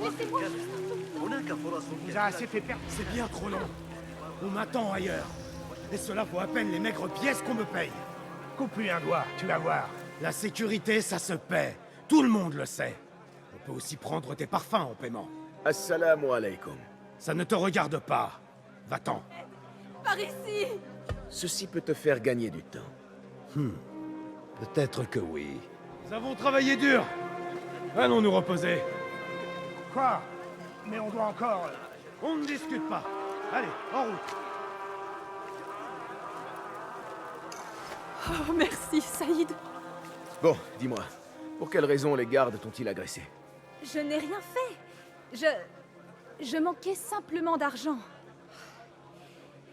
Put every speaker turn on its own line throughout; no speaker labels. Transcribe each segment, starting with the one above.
Laissez-moi.
On vous a assez fait perdre. C'est bien trop long. On m'attend ailleurs. Et cela vaut à peine les maigres pièces qu'on me paye. Coupe-lui un doigt, tu vas voir. La sécurité, ça se paie. Tout le monde le sait. On peut aussi prendre tes parfums en paiement.
Assalamu alaikum.
Ça ne te regarde pas. Va-t'en.
Par ici.
Ceci peut te faire gagner du temps.
Peut-être que oui. Nous avons travaillé dur. Allons nous reposer. Quoi? Mais on doit encore... On ne discute pas. Allez, en route.
Oh, merci, Saïd.
Bon, dis-moi, pour quelle raison les gardes t'ont-ils agressé?
Je n'ai rien fait. Je manquais simplement d'argent.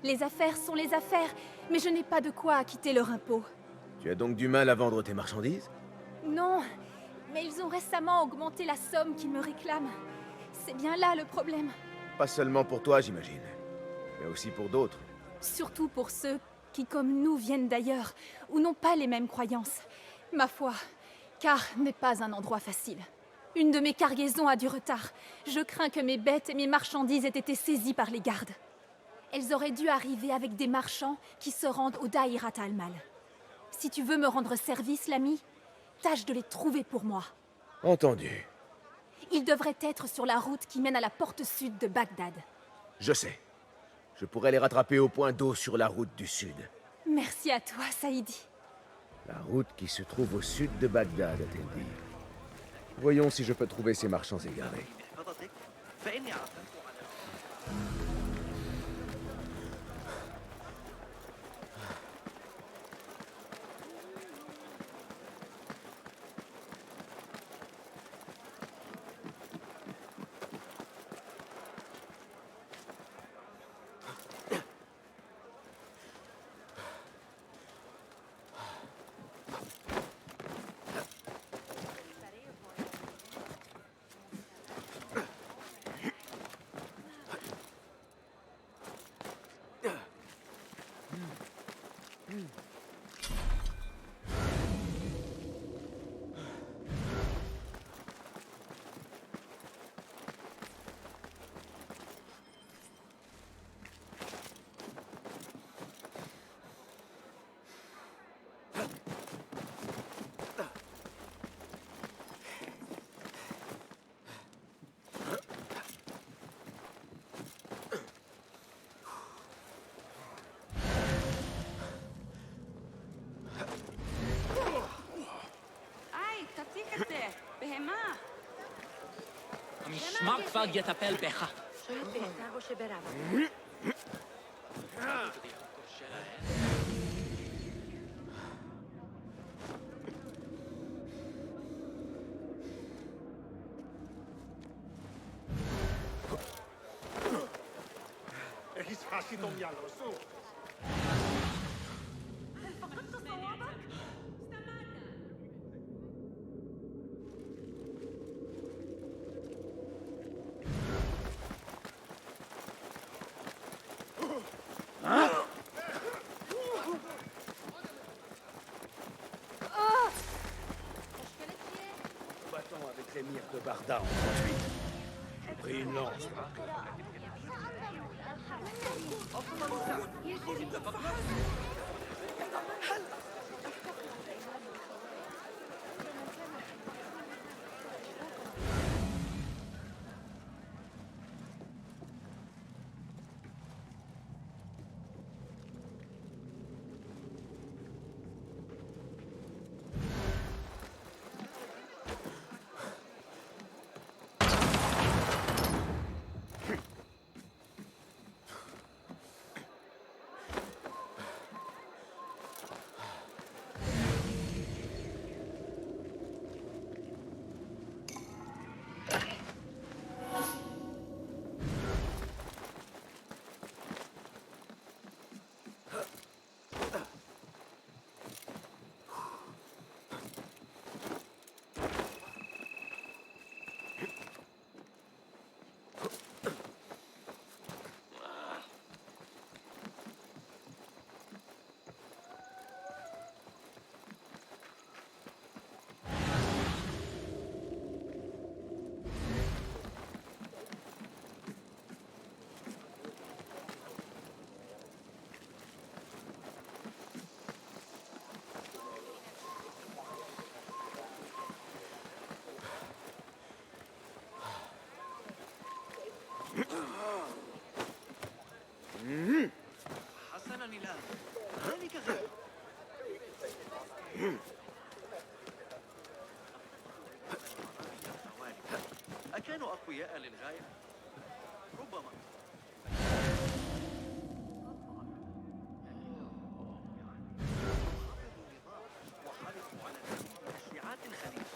Les affaires sont les affaires, mais je n'ai pas de quoi acquitter leur impôt.
Tu as donc du mal à vendre tes marchandises?
Non, mais ils ont récemment augmenté la somme qu'ils me réclament. C'est bien là le problème.
Pas seulement pour toi, j'imagine, mais aussi pour d'autres.
Surtout pour ceux qui, comme nous, viennent d'ailleurs, ou n'ont pas les mêmes croyances. Ma foi, Car n'est pas un endroit facile. Une de mes cargaisons a du retard. Je crains que mes bêtes et mes marchandises aient été saisies par les gardes. Elles auraient dû arriver avec des marchands qui se rendent au Daïrat al-Mal. Si tu veux me rendre service, l'ami, tâche de les trouver pour moi.
Entendu.
Ils devraient être sur la route qui mène à la porte sud de Bagdad.
Je sais. Je pourrais les rattraper au point d'eau sur la route du sud.
Merci à toi, Saïdi.
La route qui se trouve au sud de Bagdad, a-t-elle dit. Voyons si je peux trouver ces marchands égarés.
Mark Fag t'appelle Becha.
Combattant avec l'émir de Barda en 38. J'ai pris une lance.
أكانوا أقوياء للغاية؟ ربما. وحرصوا على تشريعات الخليج.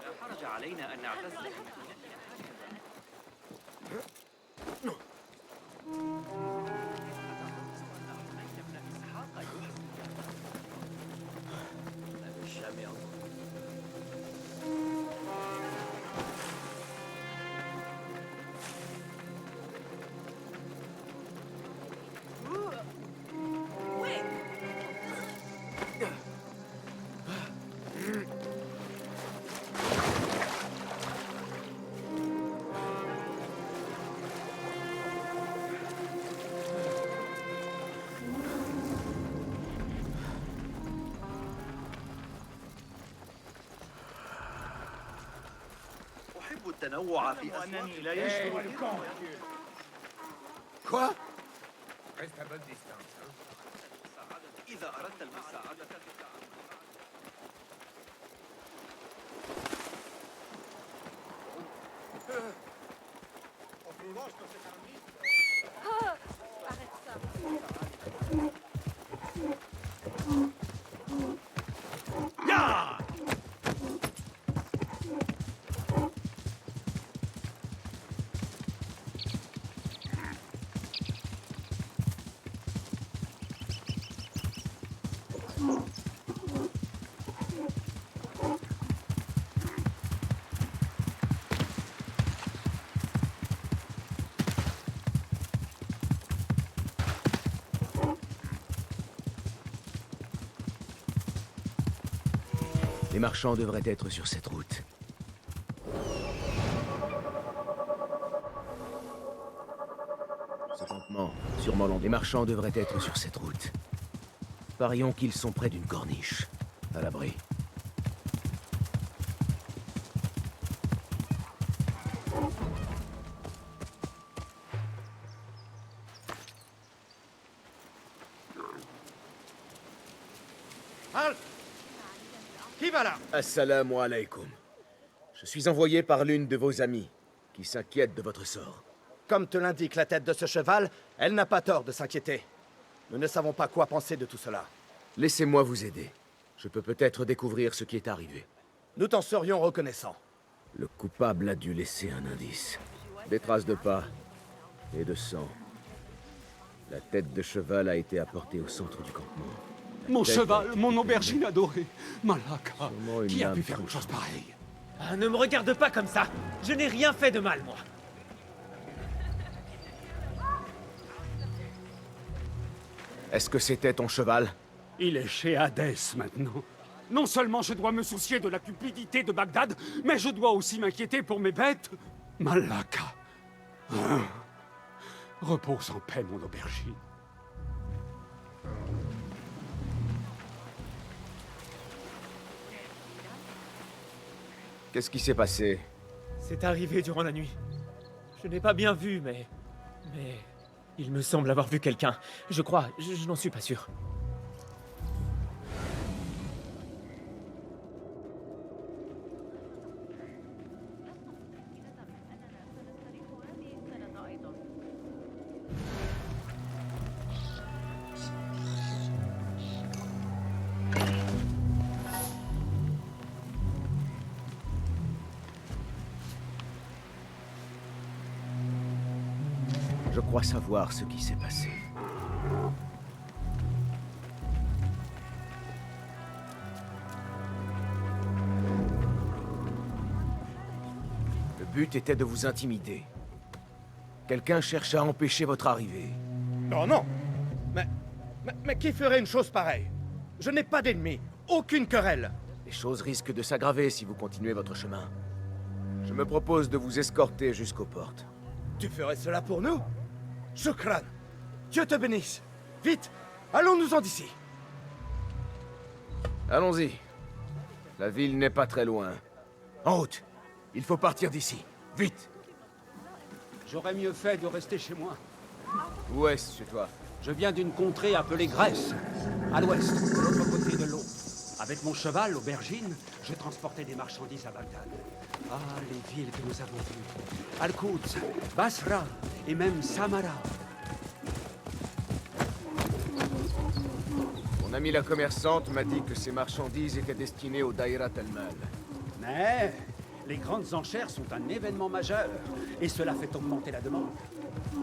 لا حرج علينا أن نعتز أحب التنوع في أسواق لا يشبه
Quoi? Reste à bonne distance, hein.
إذا أردت المساعدة
Arrête ça.
Les marchands devraient être sur cette route. Ce campement, sûrement long. Les marchands devraient être sur cette route. Parions qu'ils sont près d'une corniche, à l'abri.
Halt! Qui va là?
Assalamu alaikum. Je suis envoyé par l'une de vos amies, qui s'inquiète de votre sort.
Comme te l'indique la tête de ce cheval, elle n'a pas tort de s'inquiéter. Nous ne savons pas quoi penser de tout cela.
Laissez-moi vous aider. Je peux peut-être découvrir ce qui est arrivé.
Nous t'en serions reconnaissants.
Le coupable a dû laisser un indice. Des traces de pas et de sang. La tête de cheval a été apportée au centre du campement.
Mon cheval, mon aubergine adorée. Malaka,
Sûrement une
qui a
lame
pu faire une
tranchée.
chose pareille?
Ah, ne me regarde pas comme ça. Je n'ai rien fait de mal, moi.
Est-ce que c'était ton cheval?
Il est chez Hadès maintenant. Non seulement je dois me soucier de la cupidité de Bagdad, mais je dois aussi m'inquiéter pour mes bêtes. Malaka. Ah. Repose en paix, mon aubergine.
Qu'est-ce qui s'est passé?
C'est arrivé durant la nuit. Je n'ai pas bien vu, mais... Il me semble avoir vu quelqu'un. Je crois, je n'en suis pas sûr.
Je crois savoir ce qui s'est passé. Le but était de vous intimider. Quelqu'un cherche à empêcher votre arrivée.
Non, non. Mais qui ferait une chose pareille? Je n'ai pas d'ennemis, aucune querelle.
Les choses risquent de s'aggraver si vous continuez votre chemin. Je me propose de vous escorter jusqu'aux portes.
Tu ferais cela pour nous? Shukran. Dieu te bénisse. Vite, allons-nous-en d'ici.
Allons-y. La ville n'est pas très loin. En route. Il faut partir d'ici. Vite.
J'aurais mieux fait de rester chez moi.
Où est-ce chez toi?
Je viens d'une contrée appelée Grèce, à l'ouest, de l'autre côté de l'eau. Avec mon cheval, l'aubergine, je transportais des marchandises à Bagdad. Ah, les villes que nous avons vues. Al-Quds, Basra et même Samara.
Mon amie la commerçante m'a dit que ces marchandises étaient destinées au Daïrat al-Mal.
Mais les grandes enchères sont un événement majeur, et cela fait augmenter la demande.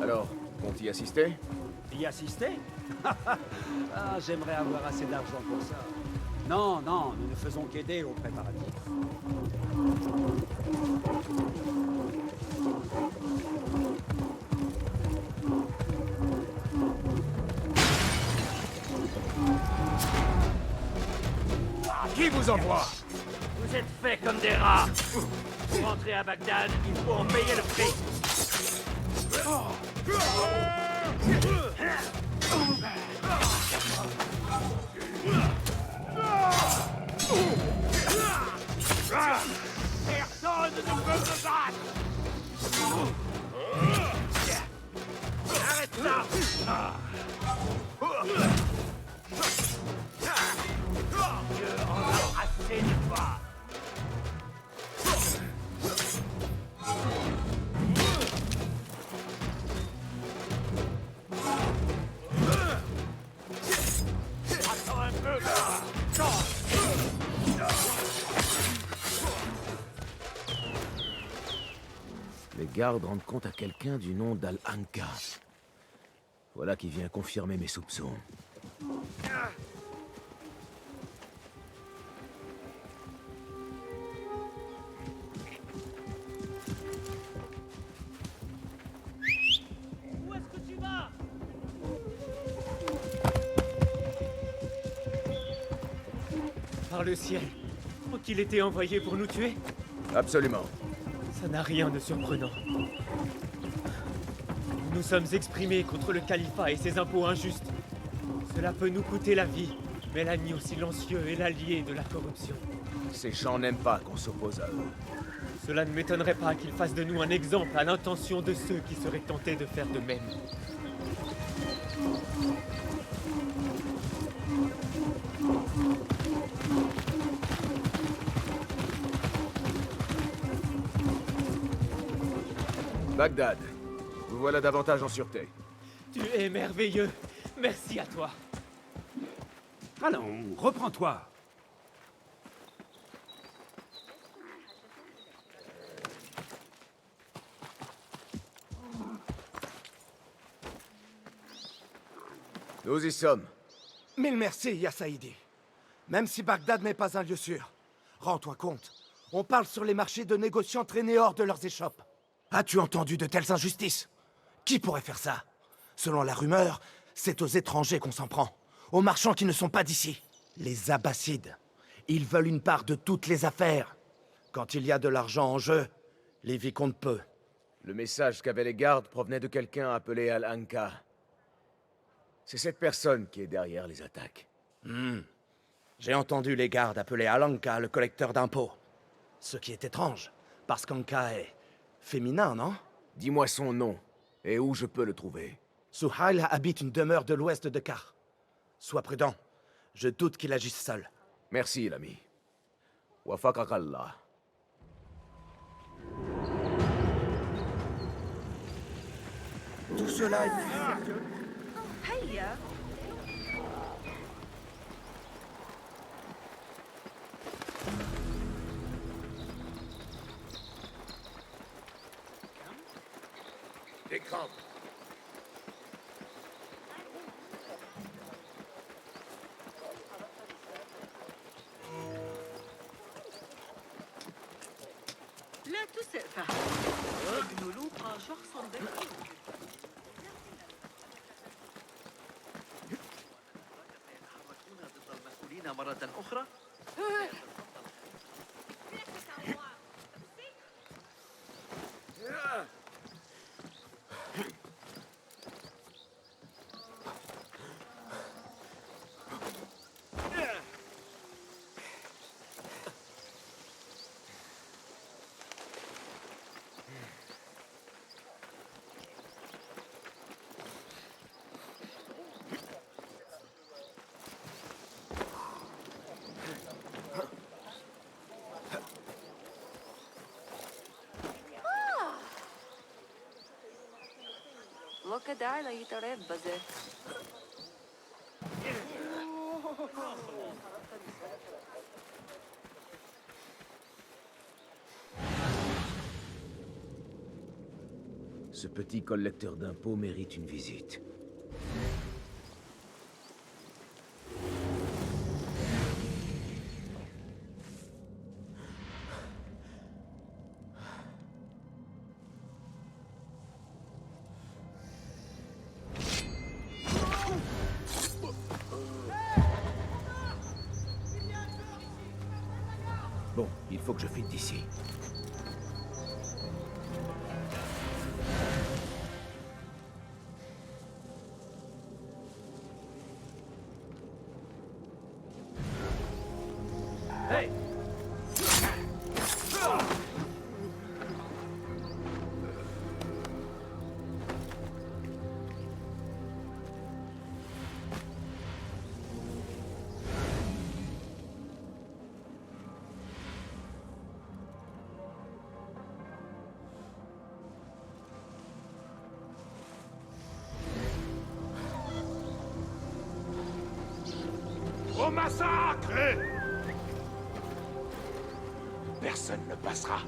Alors, compte y assister?
Y assister? Ah, j'aimerais avoir assez d'argent pour ça. Non, non, nous ne faisons qu'aider aux préparatifs.
Qui vous envoie?
Vous êtes faits comme des rats. Pour entrer à Bagdad, il faut en payer le prix. Personne ne peut me battre. Arrête ça. Dieu en a assez de toi. Attends un peu là.
Les gardes rendent compte à quelqu'un du nom d'Al-Anka. Voilà qui vient confirmer mes soupçons.
Où est-ce que tu vas?
Par le ciel. Faut-il était envoyé pour nous tuer?
Absolument.
Ça n'a rien de surprenant. Nous sommes exprimés contre le califat et ses impôts injustes. Cela peut nous coûter la vie, mais l'agneau silencieux est l'allié de la corruption.
Ces gens n'aiment pas qu'on s'oppose à eux.
Cela ne m'étonnerait pas qu'ils fassent de nous un exemple à l'intention de ceux qui seraient tentés de faire de même.
Bagdad. Vous voilà davantage en sûreté.
Tu es merveilleux. Merci à toi.
Allons, reprends-toi.
Nous y sommes.
Mille merci, Ya Saïdi. Même si Bagdad n'est pas un lieu sûr, rends-toi compte. On parle sur les marchés de négociants traînés hors de leurs échoppes. As-tu entendu de telles injustices? Qui pourrait faire ça? Selon la rumeur, c'est aux étrangers qu'on s'en prend. Aux marchands qui ne sont pas d'ici. Les Abbassides. Ils veulent une part de toutes les affaires. Quand il y a de l'argent en jeu, les vies comptent peu.
Le message qu'avaient les gardes provenait de quelqu'un appelé Al-Anka. C'est cette personne qui est derrière les attaques.
J'ai entendu les gardes appeler Al-Anka le collecteur d'impôts. Ce qui est étrange, parce qu'Anka est féminin, non?
Dis-moi son nom, et où je peux le trouver.
Suhail habite une demeure de l'ouest de Kar. Sois prudent. Je doute qu'il agisse seul.
Merci, l'ami. Wafaqakallah.
Tout cela est...
Des crampes.
لا تسرع ابن لوقا شخص ذكي
سيتحركون ضد المسؤولين مرة أخرى؟
לא כדאי להתערב בזה.
Ce petit collecteur d'impôts mérite une visite. Bon, il faut que je file d'ici.
Au massacre! Personne ne passera.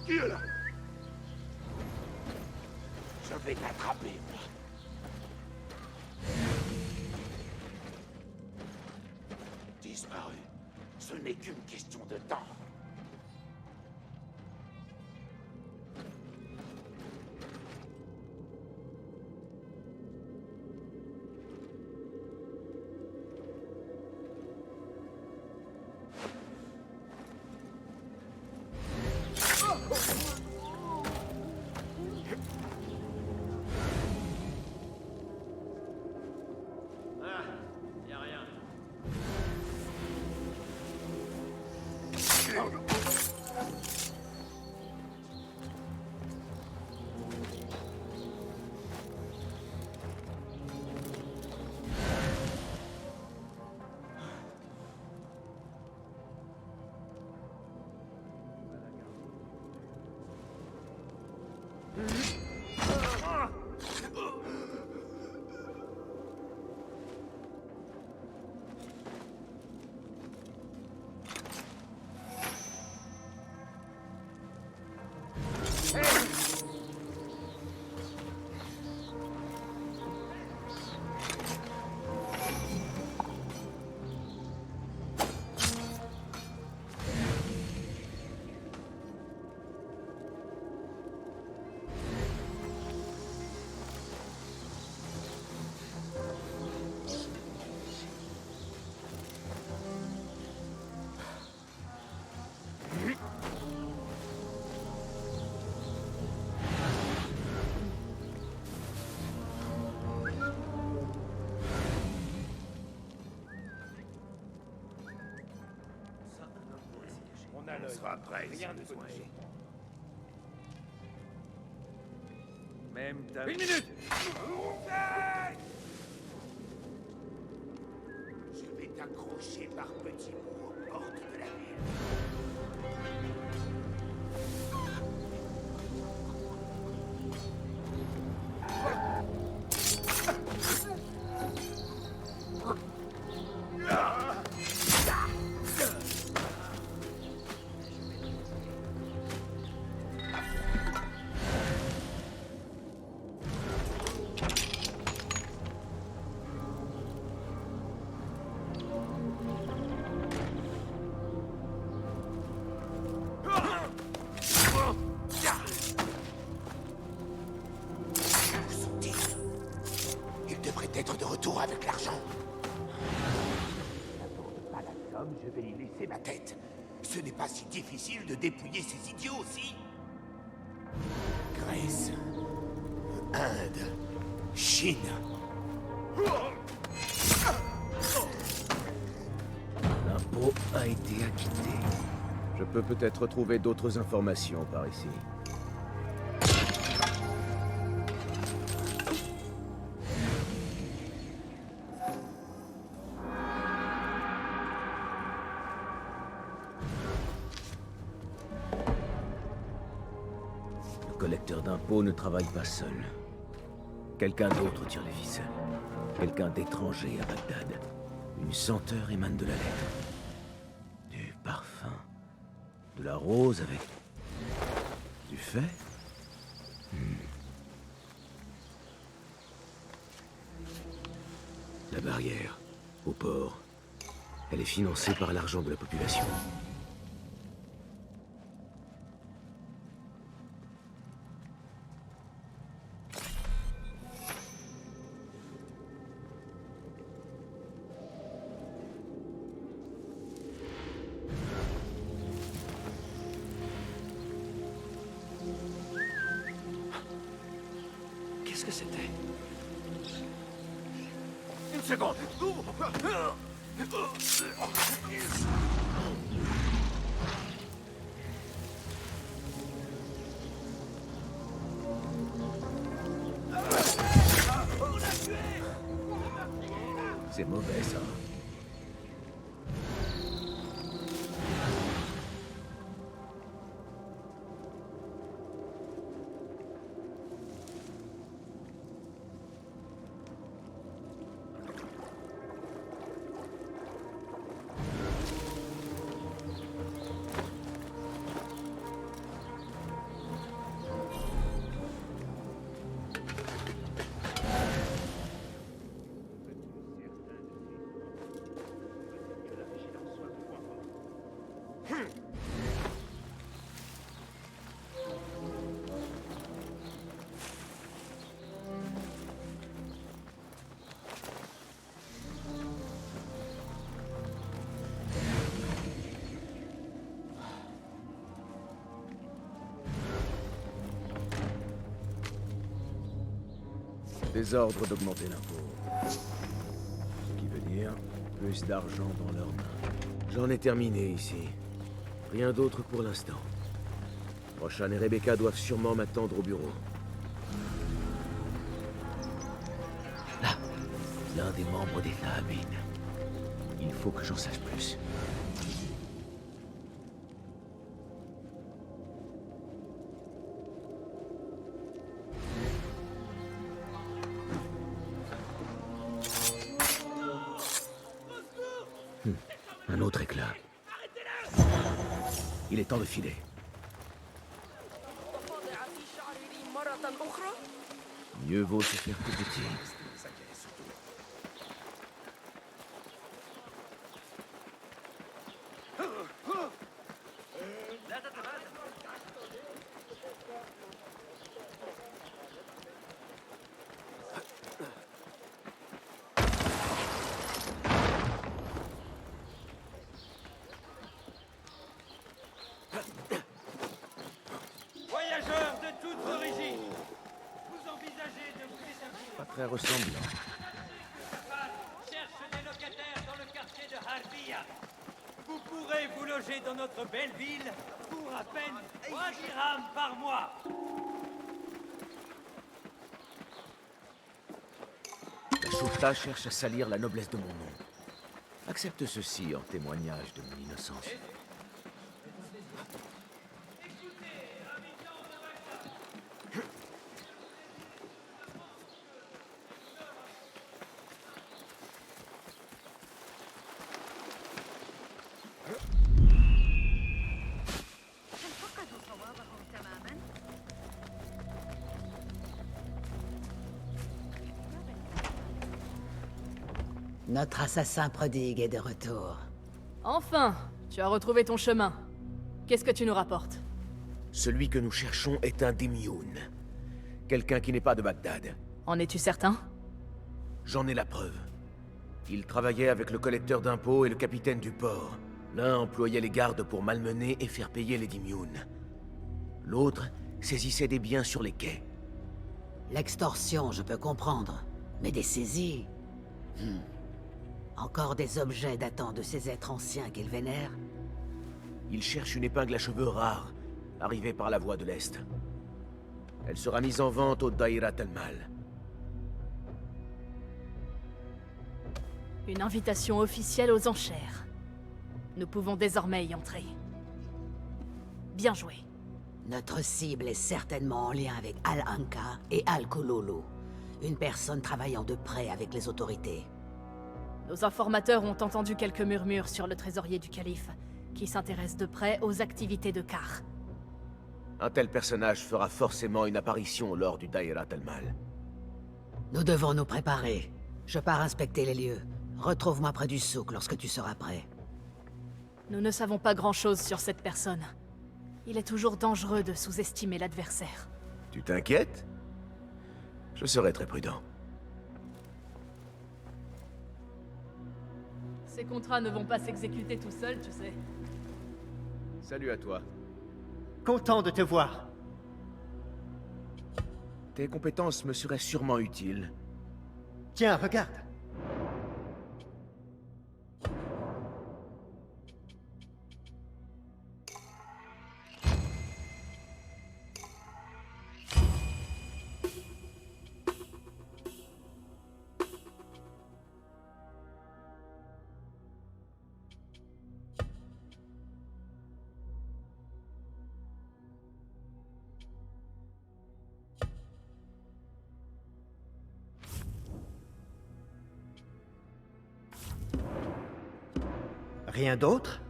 Qui est là? Je vais t'attraper, moi. Disparu. Ce n'est qu'une question de temps. On sera prêt, rien de besoin.
Même ta...
Une minute!
Je vais t'accrocher par petits bouts aux portes de la ville. être de retour avec l'argent. N'apporte pas la somme, je vais y laisser ma tête. Ce n'est pas si difficile de dépouiller ces idiots aussi. Grèce, Inde, Chine.
L'impôt a été acquitté. Je peux peut-être trouver d'autres informations par ici. Le collecteur d'impôts ne travaille pas seul. Quelqu'un d'autre tire les ficelles. Quelqu'un d'étranger à Bagdad. Une senteur émane de la lettre. Du parfum. De la rose avec... du fait. La barrière, au port. Elle est financée par l'argent de la population.
Qu'est-ce que c'était?
Une seconde.
C'est mauvais, ça. Désordre d'augmenter l'impôt. Ce qui veut dire plus d'argent dans leurs mains. J'en ai terminé ici. Rien d'autre pour l'instant. Roshan et Rebecca doivent sûrement m'attendre au bureau. Là, l'un des membres des Thahabin. Il faut que j'en sache plus. Un autre éclat. Il est temps de filer. Mieux vaut se faire tout petit.
Voyageurs de toutes origines, vous envisagez de vous établir...
Pas très ressemblant.
Cherche des locataires dans le quartier de Harbiya. Vous pourrez vous loger dans notre belle ville pour à peine 3 dirhams par mois.
La Shufta cherche à salir la noblesse de mon nom. Accepte ceci en témoignage de mon innocence.
Notre assassin prodigue est de retour.
Enfin, tu as retrouvé ton chemin. Qu'est-ce que tu nous rapportes?
Celui que nous cherchons est un Démioun. Quelqu'un qui n'est pas de Bagdad.
En es-tu certain?
J'en ai la preuve. Il travaillait avec le collecteur d'impôts et le capitaine du port. L'un employait les gardes pour malmener et faire payer les Dimyoun. L'autre saisissait des biens sur les quais.
L'extorsion, je peux comprendre. Mais des saisies... Encore des objets datant de ces êtres anciens qu'il vénère?
Il cherche une épingle à cheveux rare, arrivée par la voie de l'Est. Elle sera mise en vente au Daïrat al-Mal.
Une invitation officielle aux enchères. Nous pouvons désormais y entrer. Bien joué.
Notre cible est certainement en lien avec Al-Anka et Al-Kululu, une personne travaillant de près avec les autorités.
Nos informateurs ont entendu quelques murmures sur le trésorier du calife, qui s'intéresse de près aux activités de Kar.
Un tel personnage fera forcément une apparition lors du Daïrat al-Mal.
Nous devons nous préparer. Je pars inspecter les lieux. Retrouve-moi près du souk lorsque tu seras prêt.
Nous ne savons pas grand-chose sur cette personne. Il est toujours dangereux de sous-estimer l'adversaire.
Tu t'inquiètes? Je serai très prudent.
Ces contrats ne vont pas s'exécuter tout seuls, tu sais.
Salut à toi.
Content de te voir.
Tes compétences me seraient sûrement utiles.
Tiens, regarde. Rien d'autre?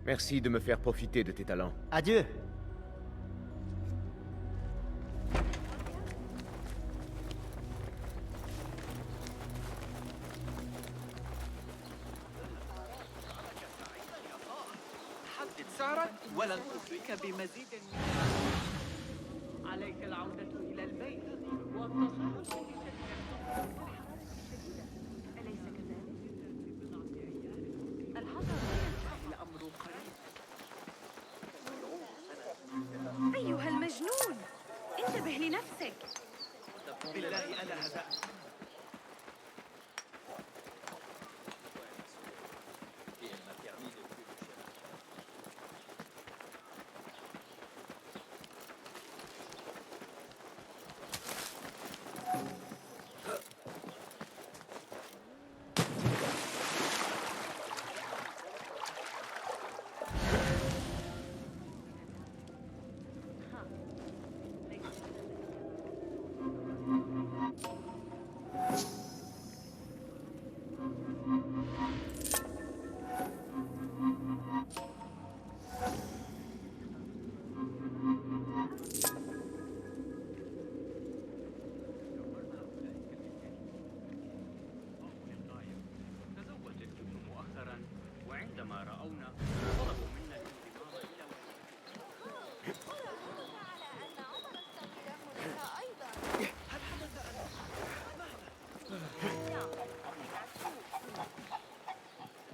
Merci de me faire profiter de tes talents.
Adieu.
حدد سعرك ولن أغريك بمزيد عليك العودة إلى البيت والتصرف أليس كذلك؟ الحذر الأمر قريب.
أيها المجنون، انتبه لنفسك.
بالله أنا هدأت.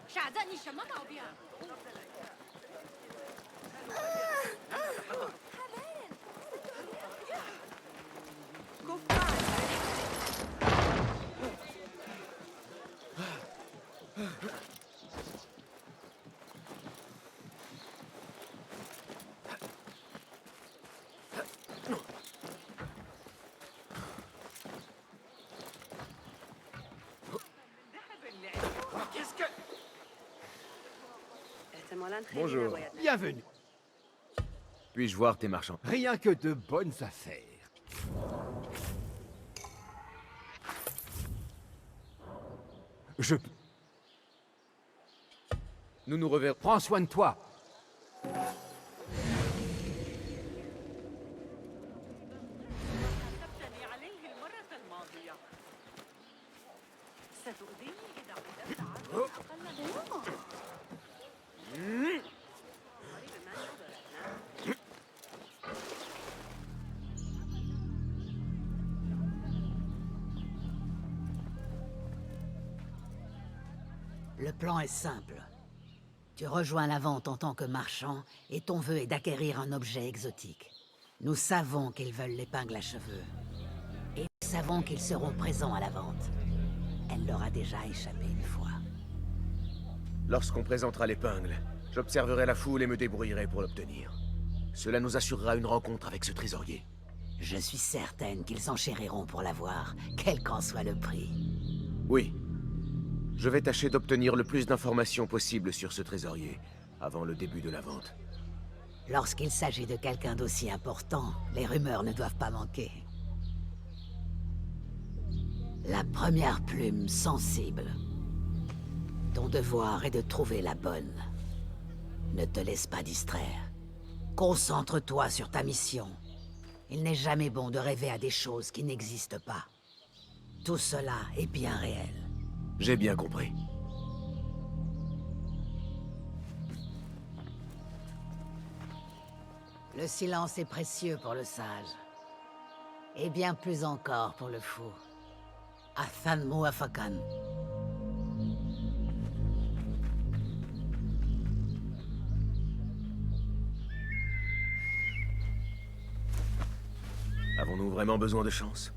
شعداني شمطة بها.
Bonjour.
Bienvenue.
Puis-je voir tes marchands?
Rien que de bonnes affaires.
Nous nous reverrons.
Prends soin de toi.
plan est simple. Tu rejoins la vente en tant que marchand et ton vœu est d'acquérir un objet exotique. Nous savons qu'ils veulent l'épingle à cheveux. Et nous savons qu'ils seront présents à la vente. Elle leur a déjà échappé une fois.
Lorsqu'on présentera l'épingle, j'observerai la foule et me débrouillerai pour l'obtenir. Cela nous assurera une rencontre avec ce trésorier.
Je suis certaine qu'ils enchériront pour l'avoir, quel qu'en soit le prix.
Oui. Je vais tâcher d'obtenir le plus d'informations possible sur ce trésorier, avant le début de la vente.
Lorsqu'il s'agit de quelqu'un d'aussi important, les rumeurs ne doivent pas manquer. La première plume sensible. Ton devoir est de trouver la bonne. Ne te laisse pas distraire. Concentre-toi sur ta mission. Il n'est jamais bon de rêver à des choses qui n'existent pas. Tout cela est bien réel.
J'ai bien compris.
Le silence est précieux pour le sage. Et bien plus encore pour le fou. Athan Muafakan.
Avons-nous vraiment besoin de chance?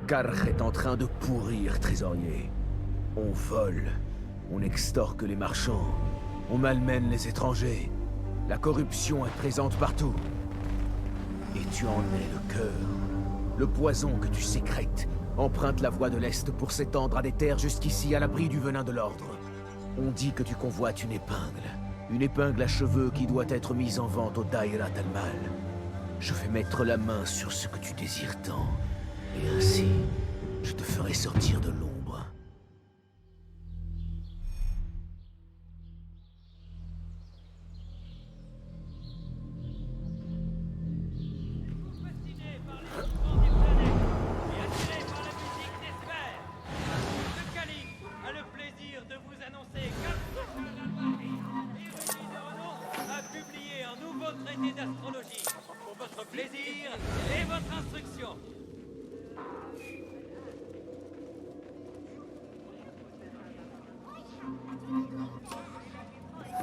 Karkh est en train de pourrir, trésorier. On vole, on extorque les marchands, on malmène les étrangers. La corruption est présente partout. Et tu en es le cœur. Le poison que tu sécrètes emprunte la voie de l'Est pour s'étendre à des terres jusqu'ici à l'abri du venin de l'Ordre. On dit que tu convoites une épingle à cheveux qui doit être mise en vente au Dairat al-Mal. Je vais mettre la main sur ce que tu désires tant. Et ainsi, je te ferai sortir de l'ombre.
Fasciné par les mouvements des planètes et attiré par la musique des sphères, le calife a le plaisir de vous annoncer qu'Al-Bashar al-Mahdi, érudit de renom, a publié un nouveau traité d'astrologie pour votre plaisir et votre instruction.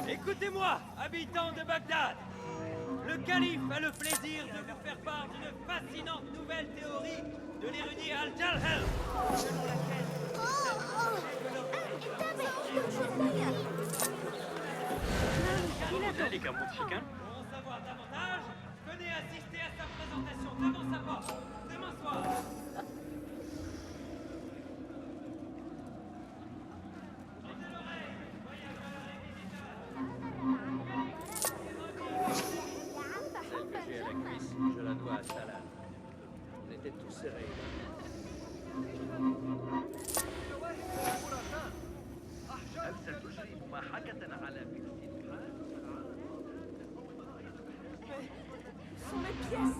Écoutez-moi, habitants de Bagdad. Le calife a le plaisir de vous faire part d'une fascinante nouvelle théorie de l'érudit Al-Jalhal, selon laquelle pour en savoir davantage, venez assister à sa présentation devant sa porte, demain soir.
Je la dois à Salah. On était tous serrés. هل ستجري مماحكة على مثل
sont mes pièces.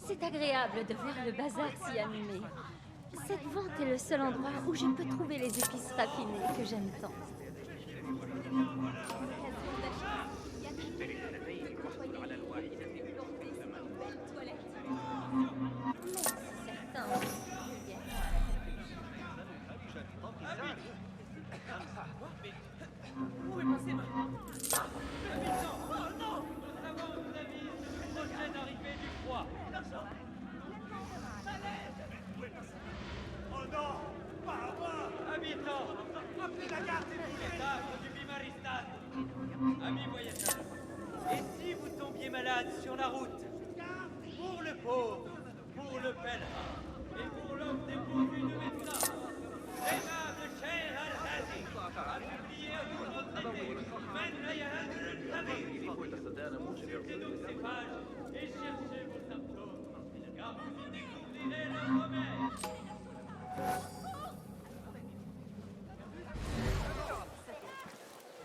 C'est agréable de voir le bazar s'y animer. Cette vente est le seul endroit où je peux trouver les épices raffinées que j'aime tant.
Où est passé maintenant? Habitants! Oh non! Nous savons que vous avez ce projet d'arrivée du froid. Oh non! Pas à moi! Habitants! Appelez la garde des arbres du Bimaristan! Amis voyageurs, et si vous tombiez malade sur la route? Pour le pauvre, pour le pèlerin, et pour l'homme dépourvu de médecin, l'aimable Cher Al-Hadi a publié un nouveau traité, Men Layahad al-Tabir. Consultez donc ces pages et cherchez vos symptômes, car vous y découvrirez le remède.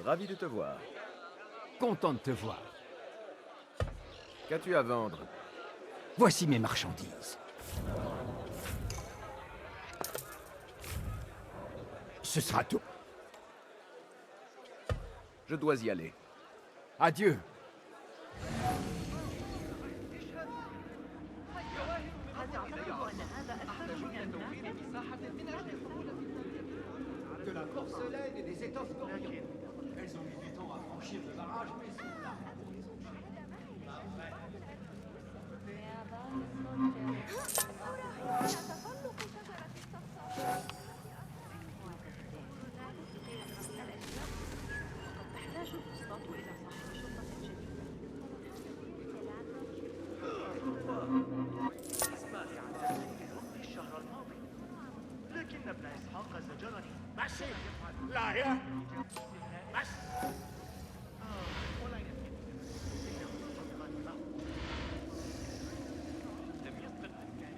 Ravi de te voir.
Content de te voir.
Qu'as-tu à vendre?
Voici mes marchandises. Ce sera tout.
Je dois y aller.
Adieu.
De la porcelaine et des étoffes d'orient. Elles ont mis du temps à franchir le barrage, mais sont là.
لكن ابن اسحاق زجرني.
ماشي لا يا بس
ولا يمكن انه صدقني معه. لم يسبق ان كان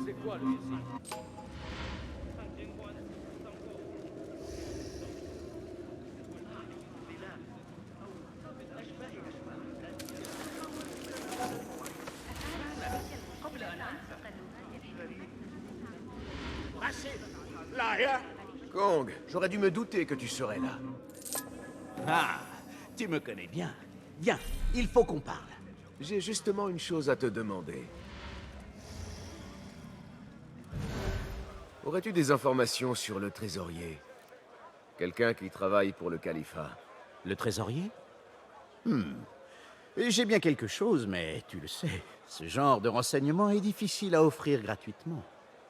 C'est quoi le ici?
Kong, j'aurais dû me douter que tu serais là.
Ah, tu me connais bien. Viens, il faut qu'on parle.
J'ai justement une chose à te demander. Aurais-tu des informations sur le trésorier? Quelqu'un qui travaille pour le califat.
Le trésorier? J'ai bien quelque chose, mais tu le sais, ce genre de renseignement est difficile à offrir gratuitement.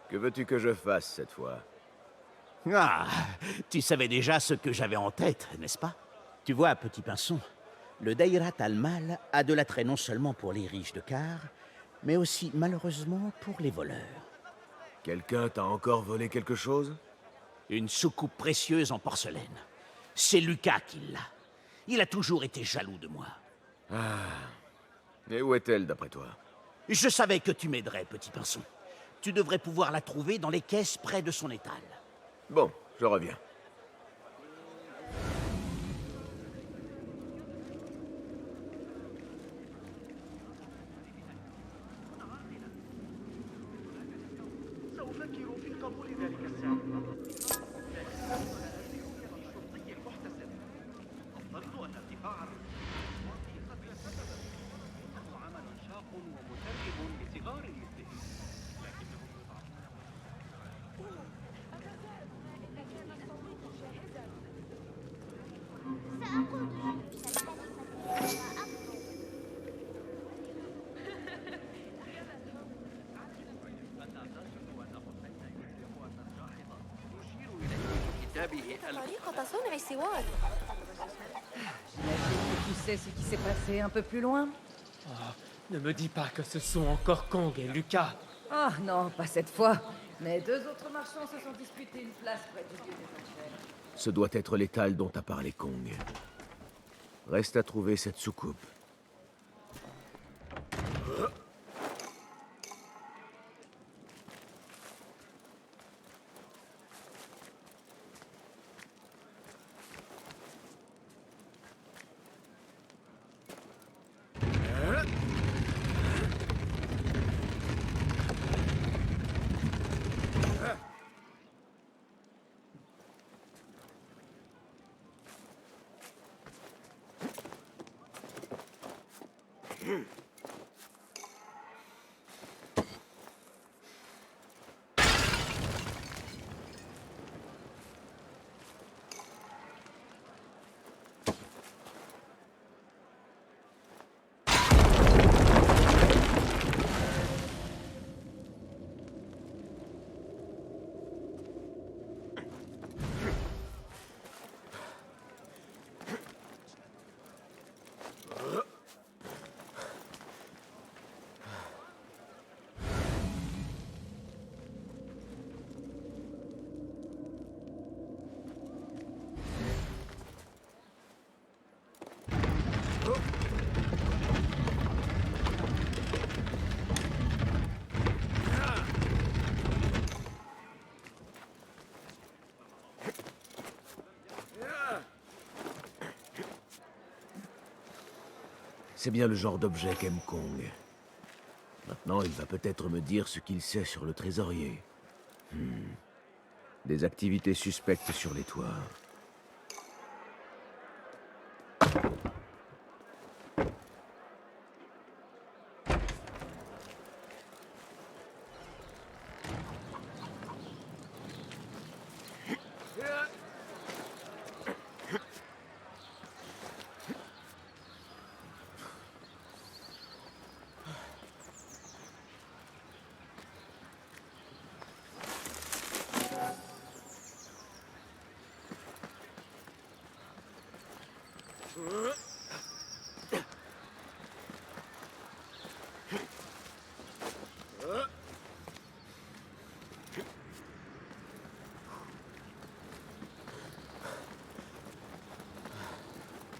Que veux-tu que je fasse cette fois?
Ah, tu savais déjà ce que j'avais en tête, n'est-ce pas? Tu vois, petit pinson, le Dairat al-Mal a de l'attrait non seulement pour les riches de Car, mais aussi, malheureusement, pour les voleurs.
Quelqu'un t'a encore volé quelque chose?
Une soucoupe précieuse en porcelaine. C'est Lucas qui l'a. Il a toujours été jaloux de moi.
Ah. Et où est-elle, d'après toi?
Je savais que tu m'aiderais, petit pinson. Tu devrais pouvoir la trouver dans les caisses près de son étal.
Bon, je reviens.
سأفكر في قبول ذلك السعر. الشرطي المحتسب. أفضلت أن ارتفاع قد سبب إنه عمل شاق ومتعب لصغار مثله. لكنه
طريقة صنع سواد.
J'imagine que tu sais ce qui s'est passé un peu plus loin.
Oh, ne me dis pas que ce sont encore Kong et Lucas.
Ah non, pas cette fois. Mais deux autres marchands se sont disputés une place près du lieu des enchères.
Ce doit être l'étal dont a parlé Kong. Reste à trouver cette soucoupe. C'est bien le genre d'objet qu'aime Kong. Maintenant, il va peut-être me dire ce qu'il sait sur le trésorier. Des activités suspectes sur les toits.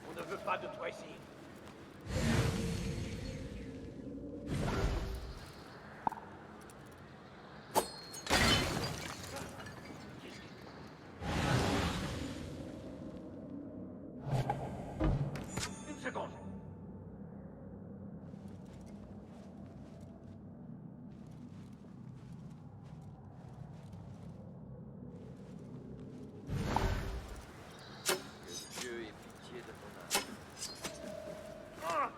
On ne veut pas de toi ici. Une seconde.
Que Dieu ait pitié de ton âme.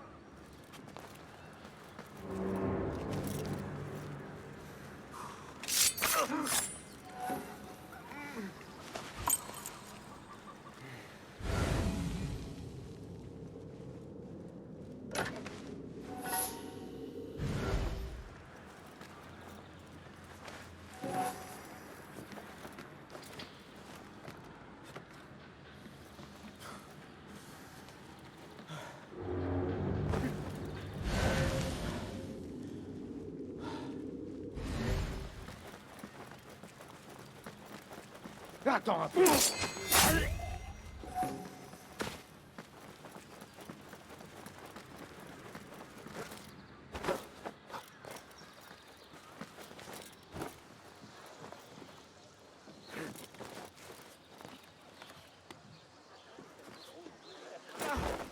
Attends un peu.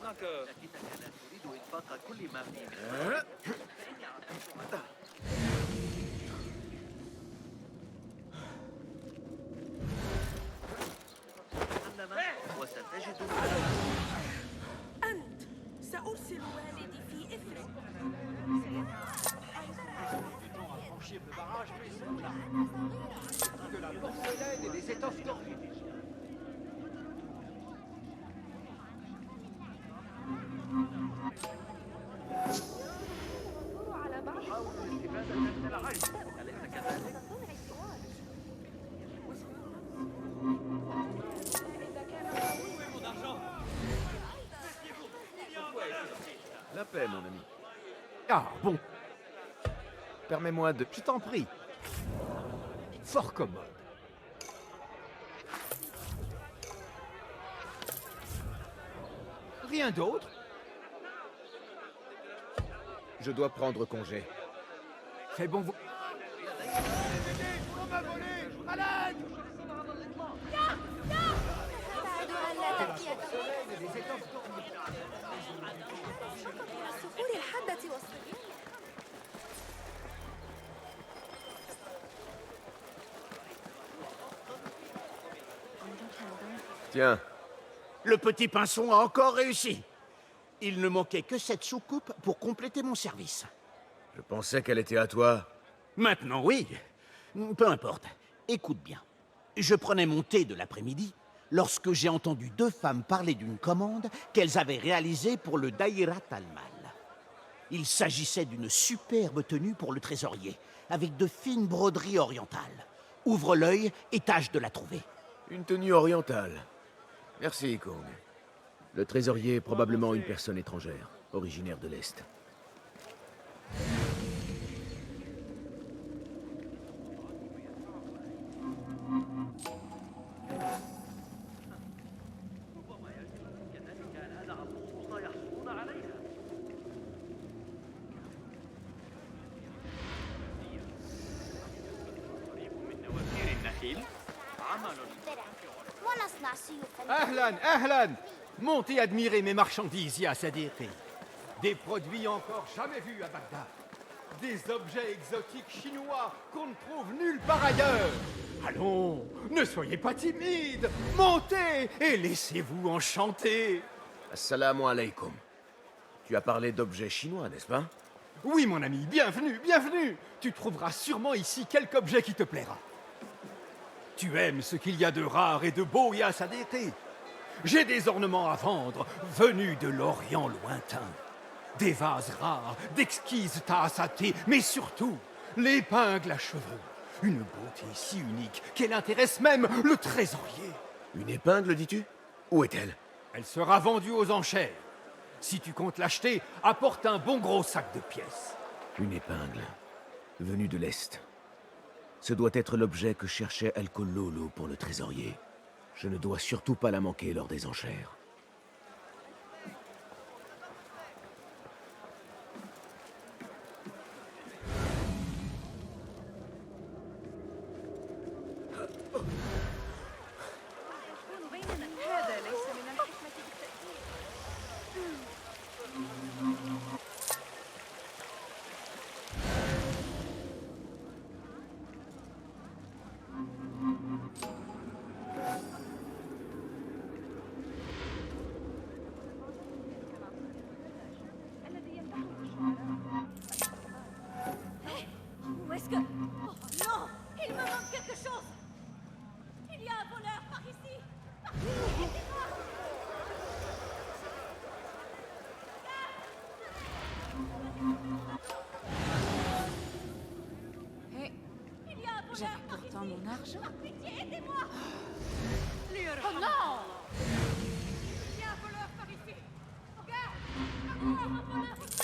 لكنك لا تريد إنفاق كل ما في مصر. فإني أعطيك وستجد
أنت سأرسل والدي في إثرك.
De la porcelaine et des étoffes dorées.
حاول الاستفادة من العين، أليس كذلك؟
La paix, mon ami. Ah, bon. Permets-moi de...
Je t'en prie. Fort commode. Rien d'autre?
Je dois prendre congé.
Fais bon...
On m'a volé! À l'aide!
Tiens.
Le petit pinson a encore réussi. Il ne manquait que cette soucoupe pour compléter mon service.
Je pensais qu'elle était à toi.
Maintenant, oui. Peu importe. Écoute bien. Je prenais mon thé de l'après-midi lorsque j'ai entendu deux femmes parler d'une commande qu'elles avaient réalisée pour le Daïrat Al-Mal. Il s'agissait d'une superbe tenue pour le trésorier, avec de fines broderies orientales. Ouvre l'œil et tâche de la trouver.
Une tenue orientale. Merci, Kong. Le trésorier est probablement une personne étrangère, originaire de l'Est.
Ahlan, ahlan! Montez admirer mes marchandises, ya Sadiqi. Des produits encore jamais vus à Bagdad. Des objets exotiques chinois qu'on ne trouve nulle part ailleurs. Allons, ne soyez pas timides. Montez et laissez-vous enchanter.
Assalamu alaikum. Tu as parlé d'objets chinois, n'est-ce pas?
Oui, mon ami, bienvenue, bienvenue. Tu trouveras sûrement ici quelque objet qui te plaira. Tu aimes ce qu'il y a de rare et de beau et à Sadété. J'ai des ornements à vendre, venus de l'Orient lointain. Des vases rares, d'exquises tasses à thé, mais surtout, l'épingle à cheveux. Une beauté si unique qu'elle intéresse même le trésorier.
Une épingle, dis-tu? Où est-elle?
Elle sera vendue aux enchères. Si tu comptes l'acheter, apporte un bon gros sac de pièces.
Une épingle, venue de l'Est. Ce doit être l'objet que cherchait Al-Kololo pour le trésorier. Je ne dois surtout pas la manquer lors des enchères.
هذا ليس من الحكمة بالتأكيد.
Où est-ce que... Oh non! Il me manque quelque chose! Il y a un voleur par ici! Par ici, aidez-moi!
Hé,
Il y a un voleur
j'avais
par
pourtant
ici!
mon argent.
Par pitié, aidez-moi!
Oh non!
Il y a un voleur par ici! Regarde! Un voleur ici!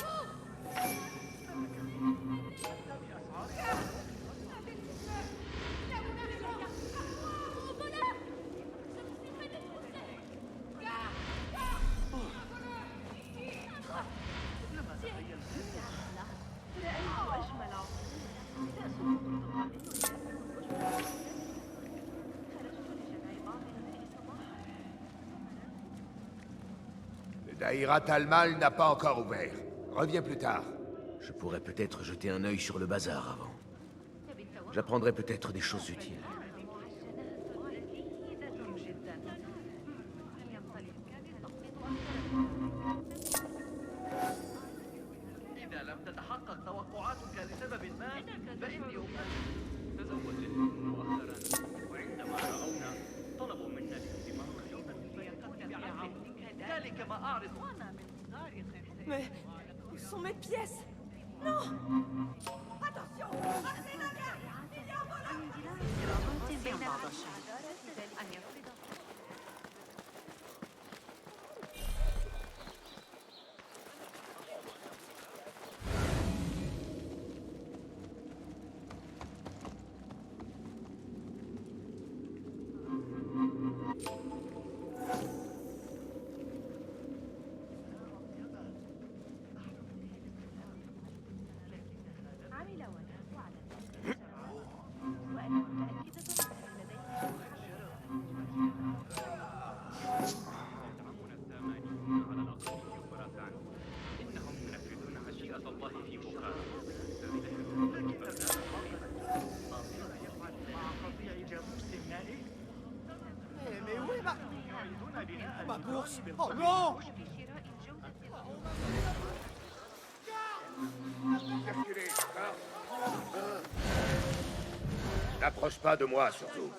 Le Daïrat Al-Mal n'a pas encore ouvert. Reviens plus tard.
Je pourrais peut-être jeter un œil sur le bazar avant. J'apprendrai peut-être des choses utiles.
إذا لم تتحقق توقعاتك لسبب ما فإني تزوجت مؤخرا وعندما رأونا طلبوا منا الاهتمام ذلك ما أعرض
Mais où sont mes pièces? Non! Attention! Restez là, il y a un voleur!
Mais où est ma bourse? Oh non!
N'approche pas de moi, surtout.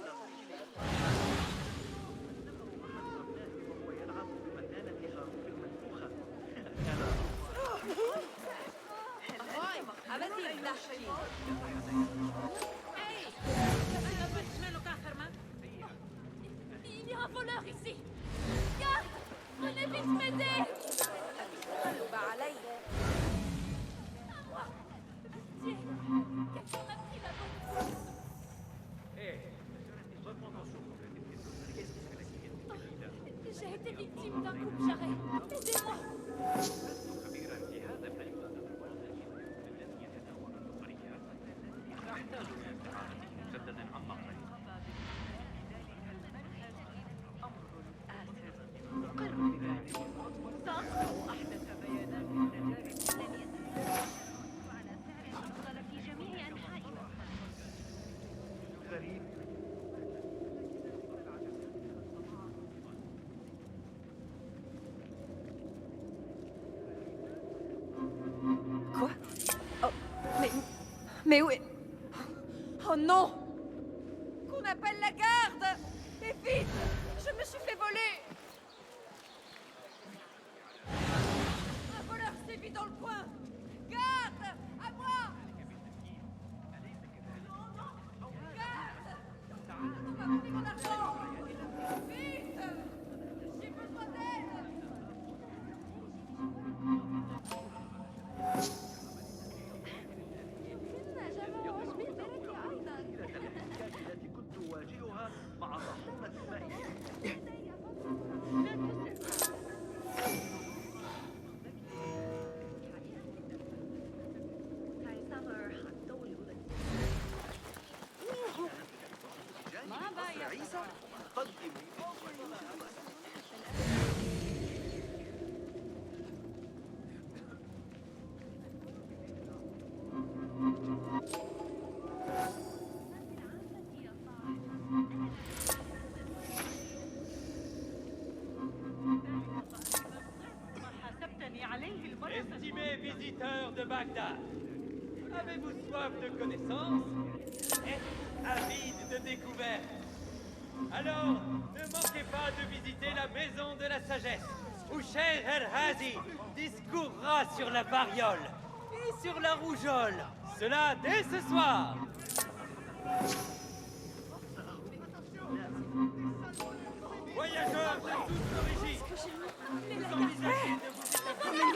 Il y a un voleur ici! Garde! Venez vite m'aider! À moi! Pitié! Quelqu'un m'a pris la bonne. J'ai été victime d'un coup de jarret. Aidez-moi!
أقر بذلك. سأنظر أحدث بيانات التي
Mais où est... Oh non! Qu'on appelle la garde! Et vite! Je me suis fait voler! Un voleur sévit dans le coin! Garde! À moi! Garde! On va voler mon argent! Vite! J'ai besoin d'aide!
التي كنت أواجهها مع ضخامة الماء.
Estimés visiteurs de Bagdad, avez-vous soif de connaissances? Êtes-vous avide de découvertes? Alors, ne manquez pas de visiter la Maison de la Sagesse, où Cheikh El-Hazi discourra sur la variole et sur la rougeole. Cela dès ce soir. Voyageurs de toute origine, vous envisagez de vous établir.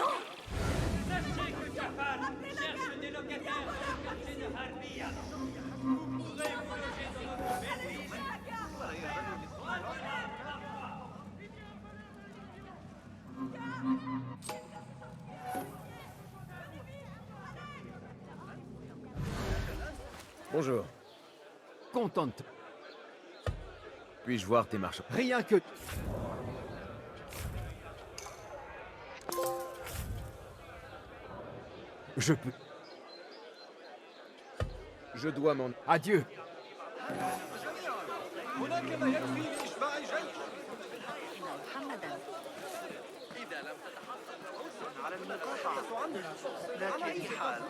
Sachez que Jafar cherche des locataires dans le quartier de Harbia. Vous pourrez vous loger dans notre belle ville.
Bonjour.
Contente.
Puis-je voir tes marchands?
Rien que... Je peux...
Je dois m'en...
Adieu.
هناك ما يكفي لإشباع جيش. إذا لم تتحصل فرصة على المقاطعة عنه، لكن حال